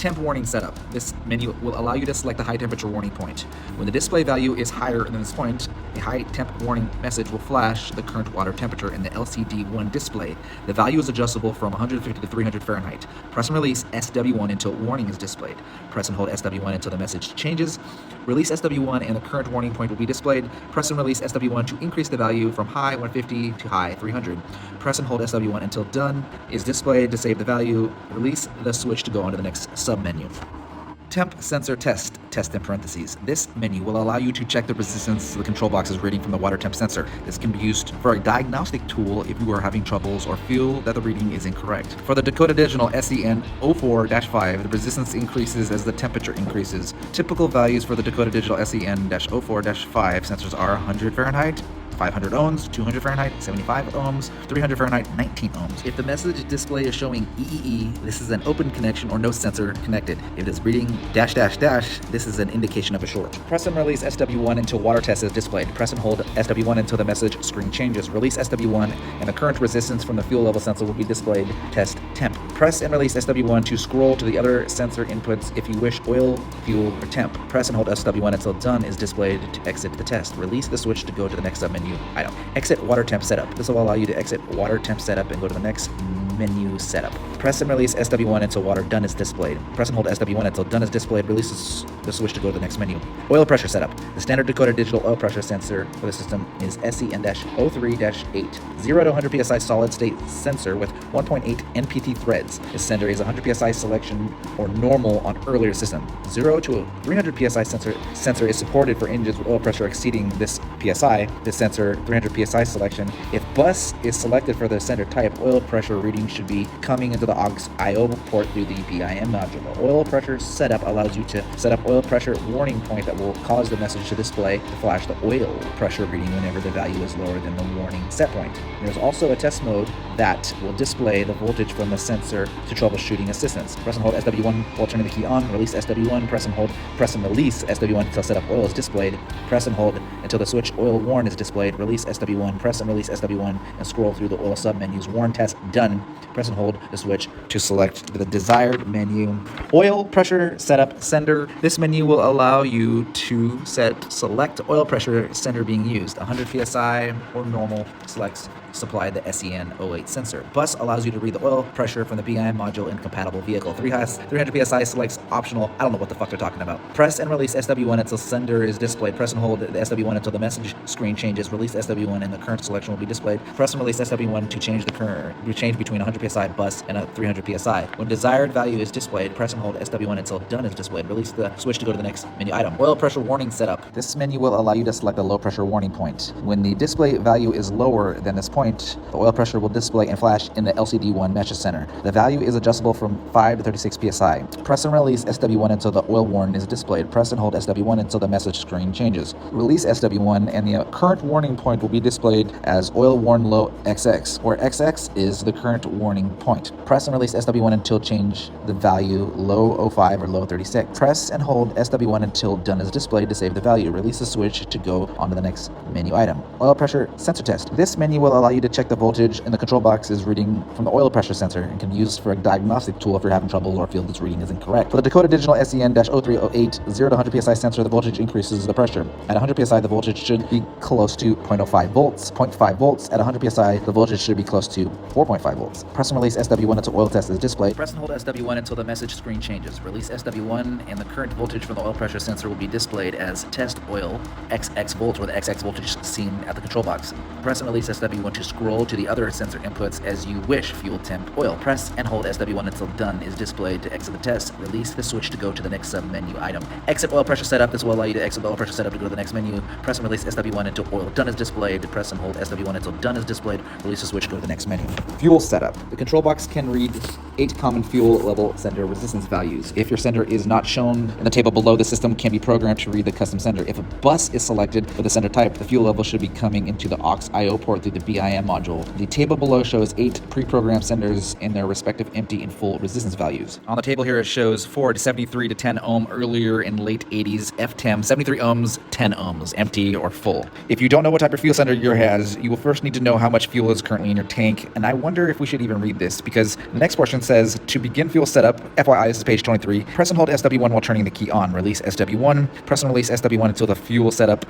Temp warning setup. This menu will allow you to select the high temperature warning point. When the display value is higher than this point, a high temp warning message will flash the current water temperature in the LCD1 display. The value is adjustable from 150 to 300 Fahrenheit. Press and release SW1 until warning is displayed. Press and hold SW1 until the message changes. Release SW1 and the current warning point will be displayed. Press and release SW1 to increase the value from high 150 to high 300. Press and hold SW1 until done is displayed to save the value. Release the switch to go on to the next sub-menu. Temp sensor test in parentheses. This menu will allow you to check the resistance the control box is reading from the water temp sensor. This can be used for a diagnostic tool if you are having troubles or feel that the reading is incorrect. For the Dakota Digital SEN 04-5, the resistance increases as the temperature increases. Typical values for the Dakota Digital SEN 04-5 sensors are 100 Fahrenheit, 500 ohms, 200 Fahrenheit, 75 ohms, 300 Fahrenheit, 19 ohms. If the message display is showing EEE, this is an open connection or no sensor connected. If it is reading --, this is an indication of a short. Press and release SW1 until water test is displayed. Press and hold SW1 until the message screen changes. Release SW1 and the current resistance from the fuel level sensor will be displayed. Test temp. Press and release SW1 to scroll to the other sensor inputs if you wish oil, fuel, or temp. Press and hold SW1 until done is displayed to exit the test. Release the switch to go to the next submenu item. Exit water temp setup. This will allow you to exit water temp setup and go to the next menu setup. Press and release SW1 until water done is displayed. Press and hold SW1 until done is displayed. Release the switch to go to the next menu. Oil pressure setup. The standard Dakota digital oil pressure sensor for the system is SEN-03-8, 0 to 100 psi solid state sensor with 1.8 NPT threads. This sensor is 100 psi selection or normal on earlier system. 0 to 300 psi sensor is supported for engines with oil pressure exceeding this psi. This sensor 300 psi selection. If bus is selected for the sensor type, oil pressure reading should be coming into the aux IO port through the BIM module. The oil pressure setup allows you to set up oil pressure warning point that will cause the message to display to flash the oil pressure reading whenever the value is lower than the warning set point. There's also a test mode that will display the voltage from the sensor to troubleshooting assistance. Press and hold SW1 while turning the key on. Release SW1. Press and release SW1 until setup oil is displayed. Press and hold until the switch oil warn is displayed. Release SW1. Press and release SW1 and scroll through the oil sub-menus. Warn test done. Press and hold the switch to select the desired menu. Oil pressure setup sender. This menu will allow you to select oil pressure sender being used. 100 psi or normal selects supply the SEN-08 sensor. Bus allows you to read the oil pressure from the BIM module in compatible vehicle. 300 psi selects optional. I don't know what the fuck they're talking about. Press and release SW1 until sender is displayed. Press and hold the SW1 until the message screen changes. Release SW1 and the current selection will be displayed. Press and release SW1 to change the current. Change between 100 psi bus and a 300 psi. When desired value is displayed, press and hold SW1 until done is displayed. Release the switch to go to the next menu item. Oil pressure warning setup. This menu will allow you to select a low pressure warning point. When the display value is lower than this point, the oil pressure will display and flash in the LCD1 message center. The value is adjustable from 5 to 36 psi. Press and release SW1 until the oil warning is displayed. Press and hold SW1 until the message screen changes. Release SW1 and the current warning point will be displayed as oil warn low XX, where XX is the current warning point. Press and release SW1 until change the value low 05 or low 36. Press and hold SW1 until done is displayed to save the value. Release the switch to go on to the next menu item. Oil pressure sensor test. This menu will allow you to check the voltage in the control box is reading from the oil pressure sensor and can be used for a diagnostic tool if you're having trouble or feel this reading is incorrect. For the Dakota Digital SEN-03-08, 0 to 100 psi sensor, the voltage increases the pressure. At 100 psi, the voltage should be close to 0.05 volts. 0.5 volts. At 100 psi, the voltage should be close to 4.5 volts. Press and release SW1 until oil test is displayed. Press and hold SW1 until the message screen changes. Release SW1 and the current voltage from the oil pressure sensor will be displayed as test oil XX volt, or the XX voltage seen at the control box. Press and release SW1 to scroll to the other sensor inputs as you wish. Fuel, temp, oil. Press and hold SW1 until done is displayed to exit the test. Release the switch to go to the next sub-menu item. Exit oil pressure setup. This will allow you to exit the oil pressure setup to go to the next menu. Press and release SW1 until oil done is displayed. Press and hold SW1 until done is displayed. Release the switch to go to the next menu. Fuel setup. The control box can read 8 common fuel level sender resistance values. If your sender is not shown in the table below, the system can be programmed to read the custom sender. If a bus is selected for the sender type, the fuel level should be coming into the aux IO port through the BIM CIM module. The table below shows 8 pre-programmed senders in their respective empty and full resistance values. On the table here, it shows Ford 73 to 10 ohm earlier in late 80s, FTEM 73 ohms, 10 ohms, empty or full. If you don't know what type of fuel sender your has, you will first need to know how much fuel is currently in your tank, and I wonder if we should even read this, because the next portion says, to begin fuel setup, FYI, this is page 23, press and hold SW1 while turning the key on. Release SW1, press and release SW1 until the fuel setup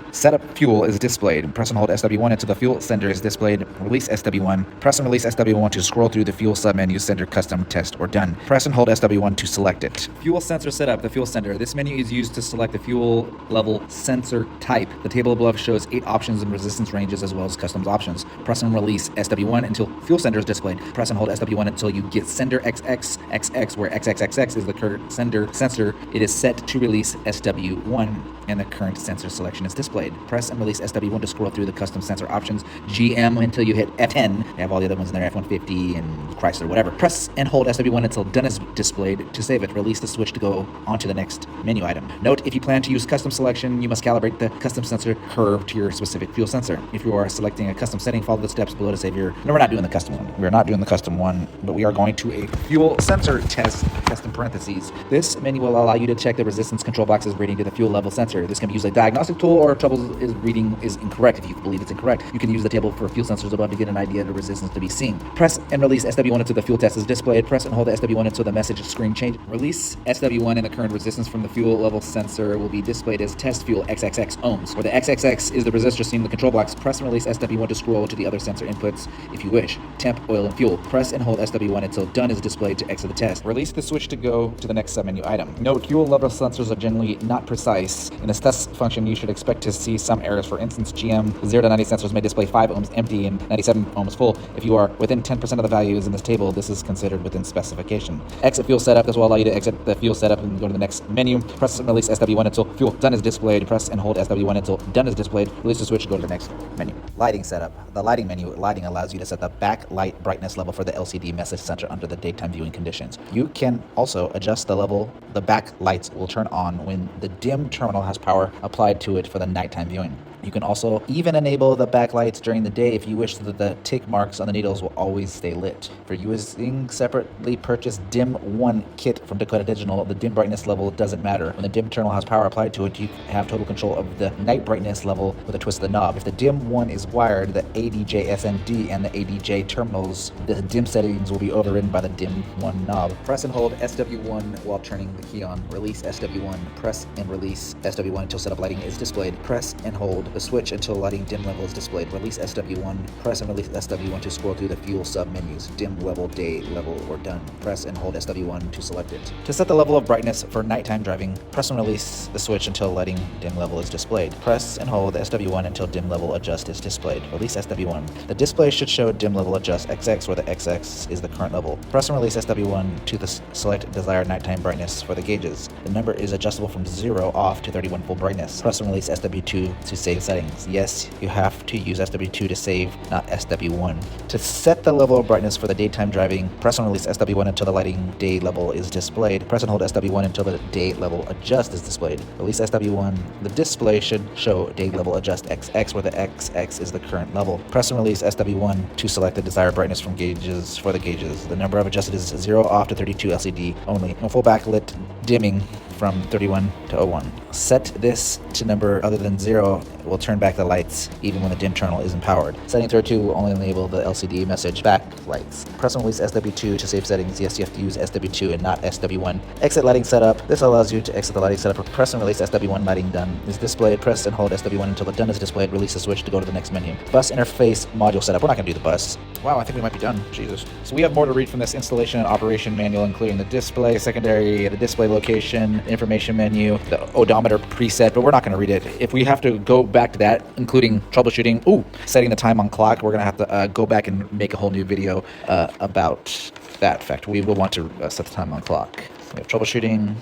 fuel is displayed. Press and hold SW1 until the fuel sender is displayed. Release SW1, press and release SW1 to scroll through the fuel submenu, sender, custom, test, or done. Press and hold SW1 to select it. Fuel sensor setup, the fuel sender. This menu is used to select the fuel level sensor type. The table above shows 8 options and resistance ranges as well as customs options. Press and release SW1 until fuel sender is displayed. Press and hold SW1 until you get sender XXXX, where XXXX is the current sensor. It is set to release SW1 and the current sensor selection is displayed. Press and release SW1 to scroll through the custom sensor options. GM until you hit F10. They have all the other ones in there, F-150 and Chrysler, whatever. Press and hold SW1 until done is displayed. To save it, release the switch to go onto the next menu item. Note, if you plan to use custom selection, you must calibrate the custom sensor curve to your specific fuel sensor. If you are selecting a custom setting, follow the steps below to save your... No, we're not doing the custom one. We're not doing the custom one, but we are going to a fuel sensor test, custom parentheses. This menu will allow you to check the resistance control box's reading to the fuel level sensor. This can be used as a diagnostic tool, or if trouble is reading is incorrect. If you believe it's incorrect, you can use the table for fuel sensors above to get an idea of the resistance to be seen. Press and release SW1 until the fuel test is displayed. Press and hold the SW1 until the message screen changes. Release SW1 and the current resistance from the fuel level sensor will be displayed as test fuel XXX ohms, where the XXX is the resistor seen in the control box. Press and release SW1 to scroll to the other sensor inputs if you wish. Temp, oil, and fuel. Press and hold SW1 until done is displayed to exit the test. Release the switch to go to the next submenu item. Note, fuel level sensors are generally not precise. In this test function, you should expect to see some errors. For instance, GM 0 to 90 sensors may display 5 ohms empty and 97 ohms full. If you are within 10% of the values in this table, this is considered within specification. Exit fuel setup. This will allow you to exit the fuel setup and go to the next menu. Press and release SW1 until fuel done is displayed. Press and hold SW1 until done is displayed. Release the switch to go to the next menu. Lighting setup. The lighting menu. Lighting allows you to set the backlight brightness level for the LCD message center under the daytime viewing conditions. You can also adjust the level the backlights will turn on when the dim terminal has power applied to it for the nighttime viewing. You can also even enable the backlights during the day if you wish, so that the tick marks on the needles will always stay lit. For using separately purchased Dim 1 kit from Dakota Digital, the dim brightness level doesn't matter. When the dim terminal has power applied to it, you have total control of the night brightness level with a twist of the knob. If the Dim 1 is wired, the ADJ SMD and the ADJ terminals, the dim settings will be overridden by the Dim 1 knob. Press and hold SW1 while turning the key on. Release SW1. Press and release SW1 until setup lighting is displayed. Press and hold the switch until lighting dim level is displayed. Release SW1. Press and release SW1 to scroll through the fuel sub menus. Dim level, day level, or done. Press and hold SW1 to select it. To set the level of brightness for nighttime driving, press and release the switch until lighting dim level is displayed. Press and hold the SW1 until dim level adjust is displayed. Release SW1. The display should show dim level adjust XX, where the XX is the current level. Press and release SW1 to the select desired nighttime brightness for the gauges. The number is adjustable from 0 off to 31 full brightness. Press and release SW2 to save settings. Yes, you have to use SW2 to save, not SW1. To set the level of brightness for the daytime driving, press and release SW1 until the lighting day level is displayed. Press and hold SW1 until the day level adjust is displayed. Release SW1. The display should show day level adjust XX, where the XX is the current level. Press and release SW1 to select the desired brightness from gauges for the gauges. The number of adjusted is 0 off to 32 LCD only. No full backlit dimming from 31 to 01. Set this to number other than 0. It will turn back the lights even when the dim terminal isn't powered. Setting 32 will only enable the LCD message backlights. Press and release SW2 to save settings. Yes, you have to use SW2 and not SW1. Exit lighting setup. This allows you to exit the lighting setup. Press and release SW1. Lighting done is displayed. Press and hold SW1 until the done is displayed. Release the switch to go to the next menu. Bus interface module setup. We're not going to do the bus. Wow, I think we might be done. Jesus. So we have more to read from this installation and operation manual, including the display, secondary, the display location, information menu, the odometer preset, but we're not going to read it. If we have to go back to that, including troubleshooting, setting the time on clock, we're going to have to go back and make a whole new video about that fact. We will want to set the time on clock. We have troubleshooting,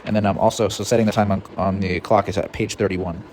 and then also, so setting the time on the clock is at page 31.